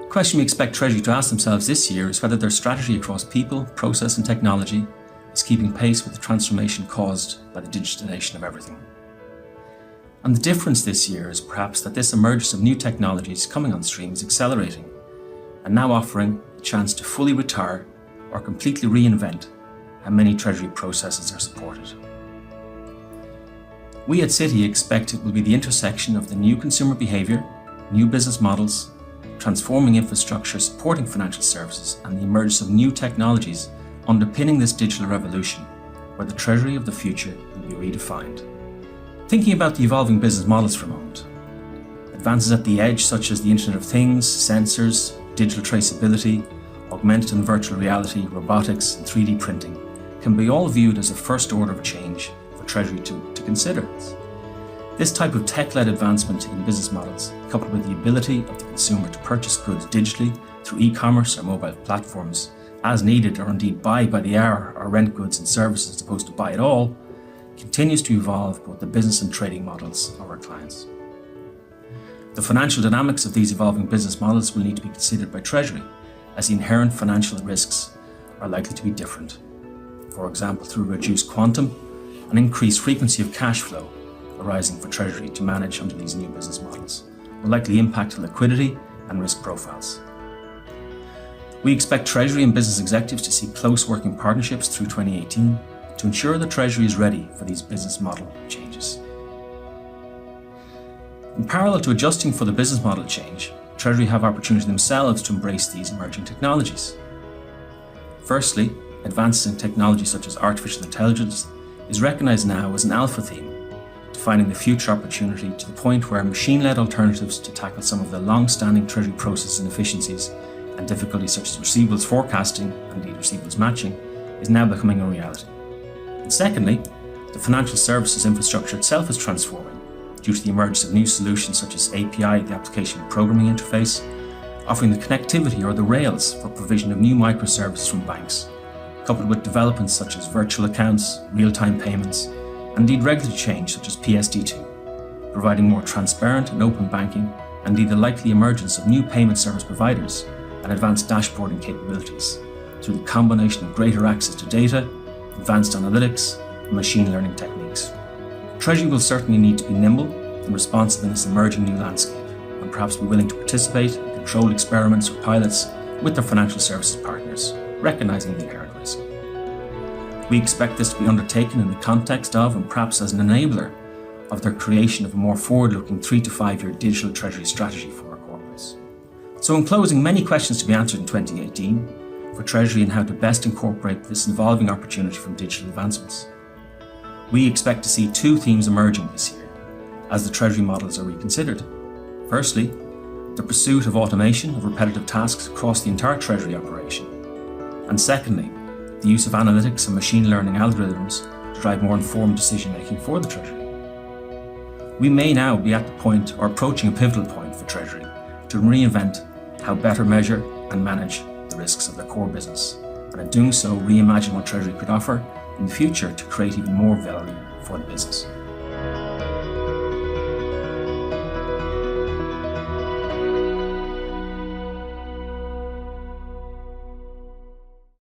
The question we expect Treasury to ask themselves this year is whether their strategy across people, process and technology is keeping pace with the transformation caused by the digitization of everything. And the difference this year is perhaps that this emergence of new technologies coming on stream is accelerating and now offering a chance to fully retire or completely reinvent how many Treasury processes are supported. We at Citi expect it will be the intersection of the new consumer behaviour, new business models, transforming infrastructure supporting financial services, and the emergence of new technologies underpinning this digital revolution, where the Treasury of the future will be redefined. Thinking about the evolving business models for a moment, advances at the edge such as the Internet of Things, sensors, digital traceability, augmented and virtual reality, robotics and 3D printing can be all viewed as a first order of change for Treasury to consider. This type of tech-led advancement in business models, coupled with the ability of the consumer to purchase goods digitally through e-commerce or mobile platforms as needed, or indeed buy by the hour or rent goods and services as opposed to buy it all, continues to evolve both the business and trading models of our clients. The financial dynamics of these evolving business models will need to be considered by Treasury, as the inherent financial risks are likely to be different. For example, through reduced quantum and increased frequency of cash flow arising for Treasury to manage under these new business models will likely impact liquidity and risk profiles. We expect Treasury and business executives to see close working partnerships through 2018 to ensure that Treasury is ready for these business model changes. In parallel to adjusting for the business model change, Treasury have opportunity themselves to embrace these emerging technologies. Firstly, advances in technology such as artificial intelligence is recognised now as an alpha theme, defining the future opportunity to the point where machine-led alternatives to tackle some of the long-standing Treasury process inefficiencies and difficulties such as receivables forecasting and indeed receivables matching is now becoming a reality. And secondly, the financial services infrastructure itself is transforming due to the emergence of new solutions such as API, the application programming interface, offering the connectivity or the rails for provision of new microservices from banks, coupled with developments such as virtual accounts, real-time payments, and indeed regulatory change such as PSD2, providing more transparent and open banking, and indeed the likely emergence of new payment service providers and advanced dashboarding capabilities through the combination of greater access to data, advanced analytics, and machine learning techniques. Treasury will certainly need to be nimble and responsive in this emerging new landscape, and perhaps be willing to participate in controlled experiments or pilots with their financial services partners, recognising the inherent risk. We expect this to be undertaken in the context of, and perhaps as an enabler of, their creation of a more forward-looking 3 to 5 year digital Treasury strategy for our corporates. So in closing, many questions to be answered in 2018 for Treasury and how to best incorporate this evolving opportunity from digital advancements. We expect to see 2 themes emerging this year as the Treasury models are reconsidered. Firstly, the pursuit of automation of repetitive tasks across the entire Treasury operation. And secondly, the use of analytics and machine learning algorithms to drive more informed decision making for the Treasury. We may now be at the point or approaching a pivotal point for Treasury to reinvent how better measure and manage the risks of their core business, and in doing so reimagine what Treasury could offer in the future to create even more value for the business.